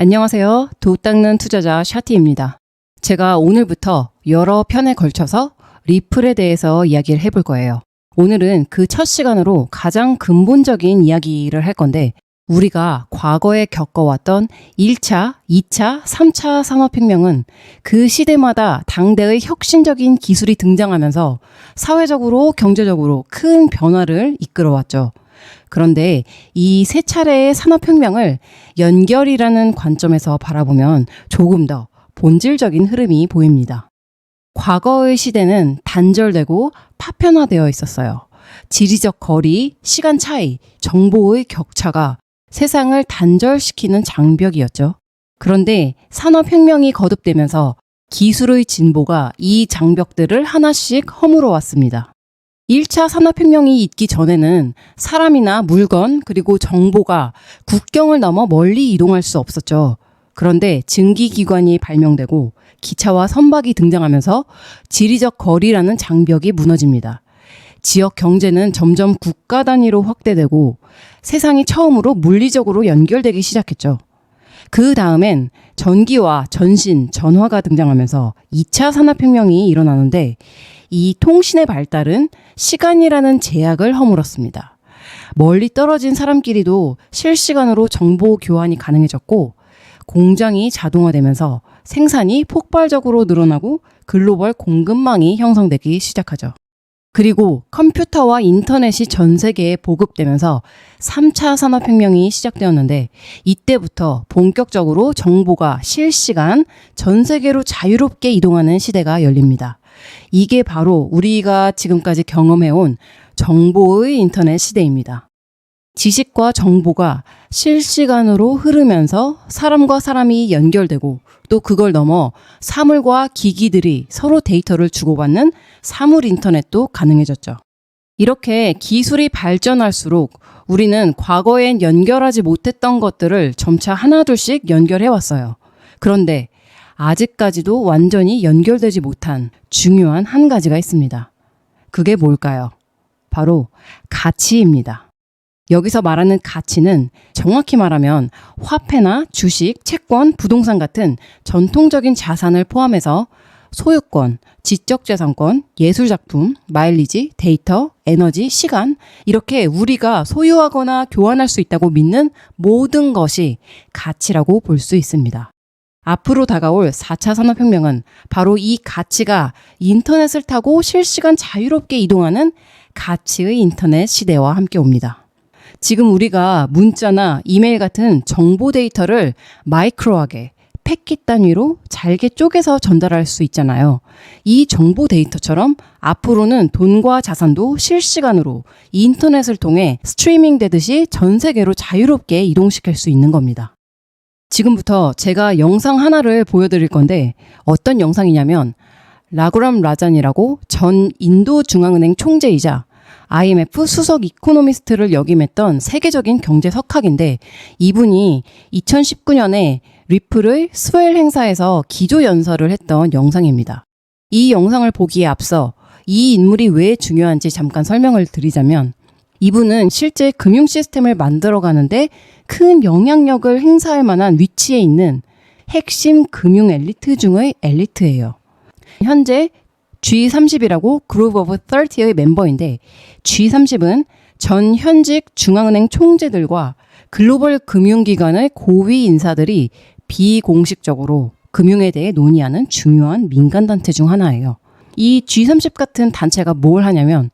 안녕하세요. 돈 닦는 투자자 샤티입니다. 제가 오늘부터 여러 편에 걸쳐서 리플에 대해서 이야기를 해볼 거예요. 오늘은 그 첫 시간으로 가장 근본적인 이야기를 할 건데, 우리가 과거에 겪어왔던 1차, 2차, 3차 산업혁명은 그 시대마다 당대의 혁신적인 기술이 등장하면서 사회적으로, 경제적으로 큰 변화를 이끌어왔죠. 그런데 이 세 차례의 산업혁명을 연결이라는 관점에서 바라보면 조금 더 본질적인 흐름이 보입니다. 과거의 시대는 단절되고 파편화되어 있었어요. 지리적 거리, 시간 차이, 정보의 격차가 세상을 단절시키는 장벽이었죠. 그런데 산업혁명이 거듭되면서 기술의 진보가 이 장벽들을 하나씩 허물어 왔습니다. 1차 산업혁명이 있기 전에는 사람이나 물건 그리고 정보가 국경을 넘어 멀리 이동할 수 없었죠. 그런데 증기기관이 발명되고 기차와 선박이 등장하면서 지리적 거리라는 장벽이 무너집니다. 지역 경제는 점점 국가 단위로 확대되고 세상이 처음으로 물리적으로 연결되기 시작했죠. 그 다음엔 전기와 전신, 전화가 등장하면서 2차 산업혁명이 일어나는데, 이 통신의 발달은 시간이라는 제약을 허물었습니다. 멀리 떨어진 사람끼리도 실시간으로 정보 교환이 가능해졌고, 공장이 자동화되면서 생산이 폭발적으로 늘어나고 글로벌 공급망이 형성되기 시작하죠. 그리고 컴퓨터와 인터넷이 전 세계에 보급되면서 3차 산업혁명이 시작되었는데, 이때부터 본격적으로 정보가 실시간 전 세계로 자유롭게 이동하는 시대가 열립니다. 이게 바로 우리가 지금까지 경험해온 정보의 인터넷 시대입니다. 지식과 정보가 실시간으로 흐르면서 사람과 사람이 연결되고, 또 그걸 넘어 사물과 기기들이 서로 데이터를 주고받는 사물 인터넷도 가능해졌죠. 이렇게 기술이 발전할수록 우리는 과거엔 연결하지 못했던 것들을 점차 하나둘씩 연결해왔어요. 그런데 아직까지도 완전히 연결되지 못한 중요한 한 가지가 있습니다. 그게 뭘까요? 바로 가치입니다. 여기서 말하는 가치는 정확히 말하면 화폐나 주식, 채권, 부동산 같은 전통적인 자산을 포함해서 소유권, 지적재산권, 예술작품, 마일리지, 데이터, 에너지, 시간, 이렇게 우리가 소유하거나 교환할 수 있다고 믿는 모든 것이 가치라고 볼 수 있습니다. 앞으로 다가올 4차 산업혁명은 바로 이 가치가 인터넷을 타고 실시간 자유롭게 이동하는 가치의 인터넷 시대와 함께 옵니다. 지금 우리가 문자나 이메일 같은 정보 데이터를 마이크로하게 패킷 단위로 잘게 쪼개서 전달할 수 있잖아요. 이 정보 데이터처럼 앞으로는 돈과 자산도 실시간으로 인터넷을 통해 스트리밍 되듯이 전 세계로 자유롭게 이동시킬 수 있는 겁니다. 지금부터 제가 영상 하나를 보여드릴 건데, 어떤 영상이냐면 라구람 라잔이라고 전 인도 중앙은행 총재이자 IMF 수석 이코노미스트를 역임했던 세계적인 경제 석학인데, 이분이 2019년에 리플의 스웰 행사에서 기조연설을 했던 영상입니다. 이 영상을 보기에 앞서 이 인물이 왜 중요한지 잠깐 설명을 드리자면, 이분은 실제 금융 시스템을 만들어가는데 큰 영향력을 행사할 만한 위치에 있는 핵심 금융 엘리트 중의 엘리트예요. 현재 G30이라고 그룹 오브 30의 멤버인데, G30은 전 현직 중앙은행 총재들과 글로벌 금융기관의 고위 인사들이 비공식적으로 금융에 대해 논의하는 중요한 민간단체 중 하나예요. 이 G30 같은 단체가 뭘 하냐면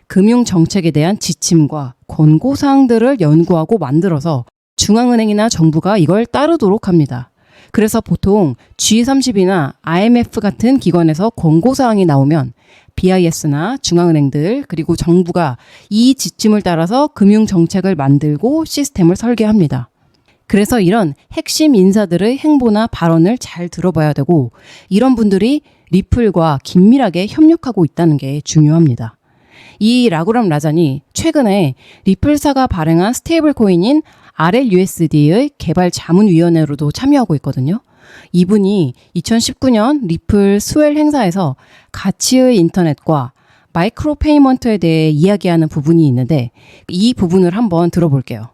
금융정책에 대한 지침과 권고사항들을 연구하고 만들어서 중앙은행이나 정부가 이걸 따르도록 합니다. 그래서 보통 G30이나 IMF 같은 기관에서 권고사항이 나오면 BIS나 중앙은행들 그리고 정부가 이 지침을 따라서 금융정책을 만들고 시스템을 설계합니다. 그래서 이런 핵심 인사들의 행보나 발언을 잘 들어봐야 되고, 이런 분들이 리플과 긴밀하게 협력하고 있다는 게 중요합니다. 이 라구람 라잔이 최근에 리플사가 발행한 스테이블 코인인 RLUSD의 개발 자문위원회로도 참여하고 있거든요. 이분이 2019년 리플 스웰 행사에서 가치의 인터넷과 마이크로 페이먼트에 대해 이야기하는 부분이 있는데, 이 부분을 한번 들어볼게요.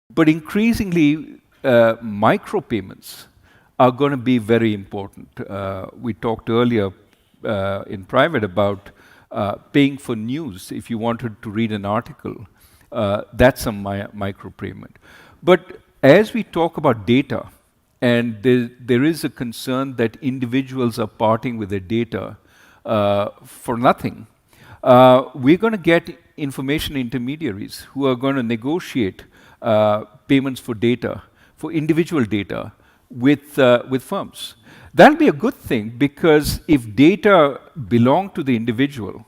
But increasingly, micropayments are going to be very important. We talked earlier in private about paying for news. If you wanted to read an article, that's a micropayment. But as we talk about data, and there is a concern that individuals are parting with their data for nothing, we're going to get information intermediaries who are going to negotiate payments for data, for individual data, with firms. That'll be a good thing, because if data belong to the individual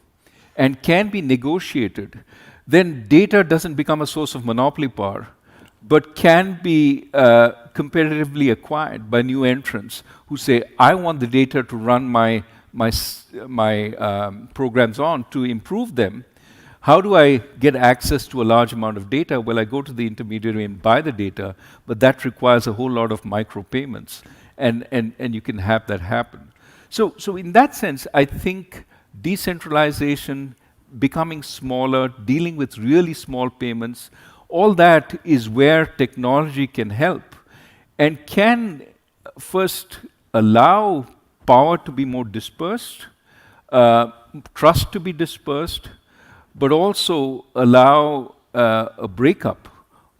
and can be negotiated, then data doesn't become a source of monopoly power, but can be competitively acquired by new entrants who say, I want the data to run my programs on to improve them. How do I get access to a large amount of data? Well, I go to the intermediary and buy the data, but that requires a whole lot of micropayments, and you can have that happen. So in that sense, I think decentralization, becoming smaller, dealing with really small payments, all that is where technology can help and can first allow power to be more dispersed, trust to be dispersed, but also allow a breakup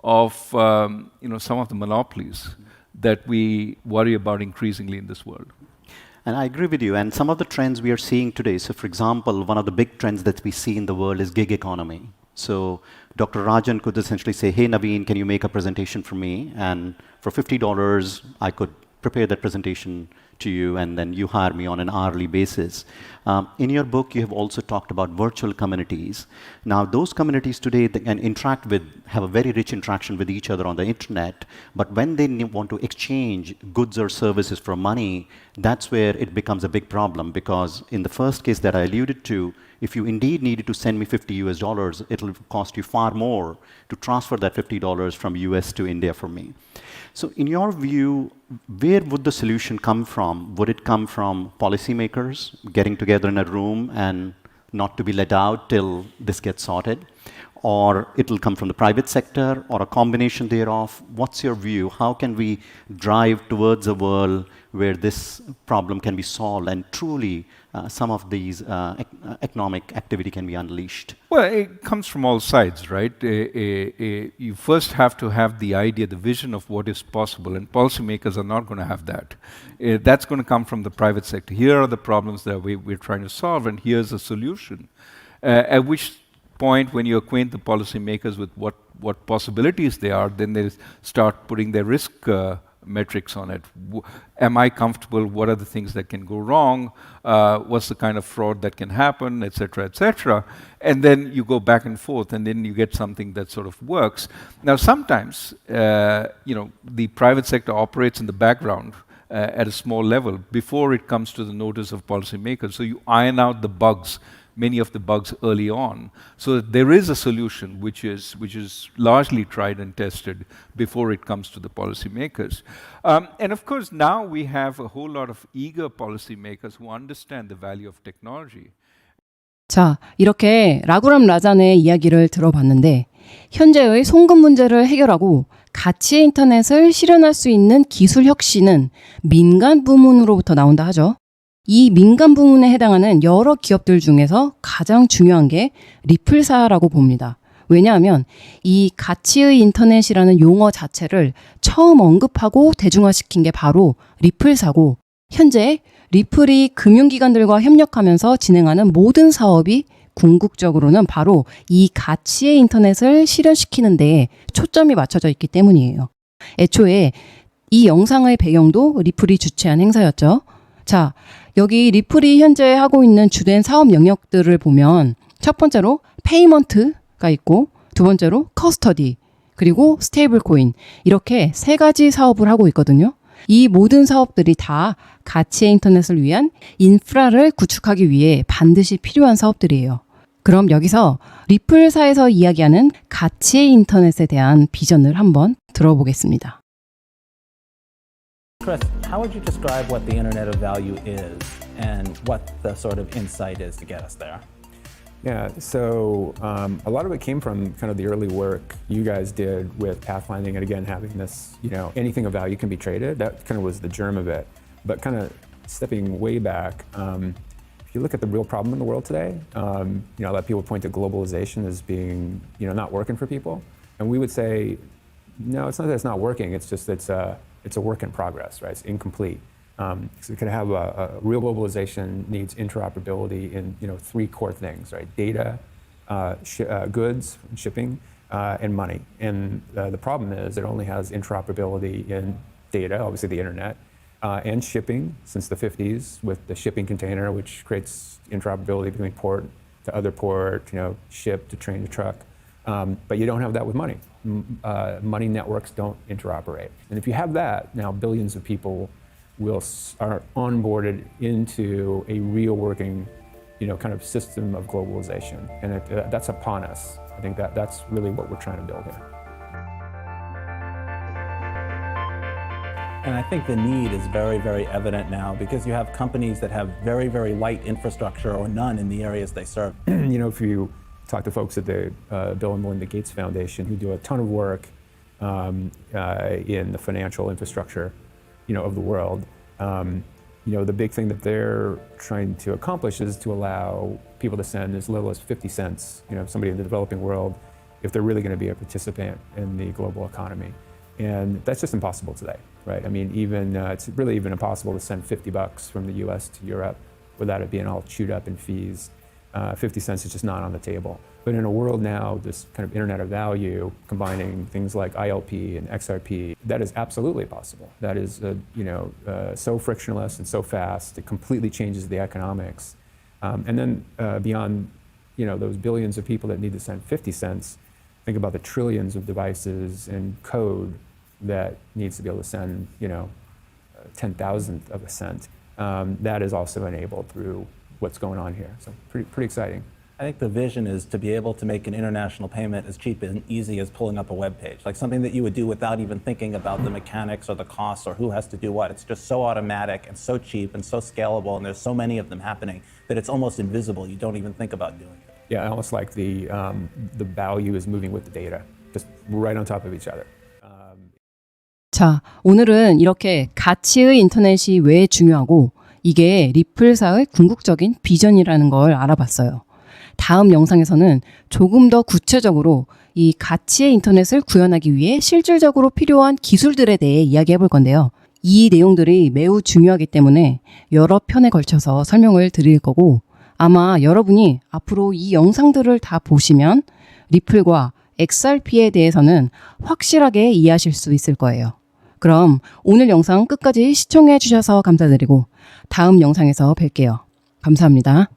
of some of the monopolies that we worry about increasingly in this world. And I agree with you. And some of the trends we are seeing today, so for example, one of the big trends that we see in the world is gig economy. So Dr. Rajan could essentially say, hey, Naveen, can you make a presentation for me? And for $50, I could prepare that presentation to you, and then you hire me on an hourly basis. In your book, you have also talked about virtual communities. Now, those communities today, they can interact with, have a very rich interaction with each other on the internet, but when they want to exchange goods or services for money, that's where it becomes a big problem, because in the first case that I alluded to, if you indeed needed to send me $50, it'll cost you far more to transfer that $50 from US to India for me. So in your view, where would the solution come from? Would it come from policymakers getting together in a room and not to be let out till this gets sorted? Or it'll come from the private sector, or a combination thereof? What's your view? How can we drive towards a world where this problem can be solved and truly some of these economic activity can be unleashed? Well, it comes from all sides, right? You first have to have the idea, the vision of what is possible, and policymakers are not going to have that. That's going to come from the private sector. Here are the problems that we're trying to solve, and here's a solution. At which point, when you acquaint the policymakers with what possibilities there are, then they start putting their risk metrics on it. Am I comfortable? What are the things that can go wrong? What's the kind of fraud that can happen, et cetera, et cetera. And then you go back and forth, and then you get something that sort of works. Now, sometimes, the private sector operates in the background at a small level before it comes to the notice of policymakers. So you iron out the bugs, many of the bugs early on, so that there is a solution which is largely tried and tested before it comes to the policymakers. And of course, now we have a whole lot of eager policymakers who understand the value of technology. 자, 이렇게 라구람 라잔의 이야기를 들어봤는데 현재의 송금 문제를 해결하고 가치의 인터넷을 실현할 수 있는 기술 혁신은 민간 부문으로부터 나온다 하죠. 이 민간 부문에 해당하는 여러 기업들 중에서 가장 중요한 게 리플사라고 봅니다. 왜냐하면 이 가치의 인터넷이라는 용어 자체를 처음 언급하고 대중화시킨 게 바로 리플사고, 현재 리플이 금융기관들과 협력하면서 진행하는 모든 사업이 궁극적으로는 바로 이 가치의 인터넷을 실현시키는 데에 초점이 맞춰져 있기 때문이에요. 애초에 이 영상의 배경도 리플이 주최한 행사였죠. 자, 여기 리플이 현재 하고 있는 주된 사업 영역들을 보면 첫 번째로 페이먼트가 있고, 두 번째로 커스터디, 그리고 스테이블 코인, 이렇게 세 가지 사업을 하고 있거든요. 이 모든 사업들이 다 가치의 인터넷을 위한 인프라를 구축하기 위해 반드시 필요한 사업들이에요. 그럼 여기서 리플사에서 이야기하는 가치의 인터넷에 대한 비전을 한번 들어보겠습니다. Chris, how would you describe what the Internet of Value is and what the sort of insight is to get us there? Yeah, so a lot of it came from kind of the early work you guys did with pathfinding, and again, having this, anything of value can be traded. That kind of was the germ of it. But kind of stepping way back, if you look at the real problem in the world today, a lot of people point to globalization as being, not working for people. And we would say, no, it's not that it's not working, it's just it's a work in progress, right? It's incomplete. So you can have a real globalization needs interoperability in three core things, right? Data, goods, shipping, and money. And the problem is it only has interoperability in data, obviously the internet, and shipping since the 50s with the shipping container, which creates interoperability between port to other port, ship to train to truck. But you don't have that with money. Money networks don't interoperate. And if you have that, now billions of people are onboarded into a real working, kind of system of globalization. And that's upon us. I think that's really what we're trying to build here. And I think the need is very, very evident now because you have companies that have very, very light infrastructure or none in the areas they serve. If you talk to folks at the Bill and Melinda Gates Foundation who do a ton of work in the financial infrastructure, of the world, the big thing that they're trying to accomplish is to allow people to send as little as 50 cents, somebody in the developing world, if they're really going to be a participant in the global economy. And that's just impossible today, right? I mean, it's really even impossible to send $50 from the US to Europe without it being all chewed up in fees. 50 cents is just not on the table. But in a world now, this kind of internet of value, combining things like ILP and XRP, that is absolutely possible. That is, so frictionless and so fast, it completely changes the economics. And then beyond, those billions of people that need to send 50 cents, think about the trillions of devices and code that needs to be able to send, 10,000th of a cent. That is also enabled through what's going on here. So pretty exciting. I think the vision is to be able to make an international payment as cheap and easy as pulling up a web page, like something that you would do without even thinking about the mechanics or the costs or who has to do what. It's just so automatic and so cheap and so scalable, and there's so many of them happening that it's almost invisible. You don't even think about doing it. Yeah, almost like the value is moving with the data, just right on top of each other. 자, 오늘은 이렇게 가치의 인터넷이 왜 중요하고 이게 리플사의 궁극적인 비전이라는 걸 알아봤어요. 다음 영상에서는 조금 더 구체적으로 이 가치의 인터넷을 구현하기 위해 실질적으로 필요한 기술들에 대해 이야기해 볼 건데요. 이 내용들이 매우 중요하기 때문에 여러 편에 걸쳐서 설명을 드릴 거고 아마 여러분이 앞으로 이 영상들을 다 보시면 리플과 XRP에 대해서는 확실하게 이해하실 수 있을 거예요. 그럼 오늘 영상 끝까지 시청해 주셔서 감사드리고 다음 영상에서 뵐게요. 감사합니다.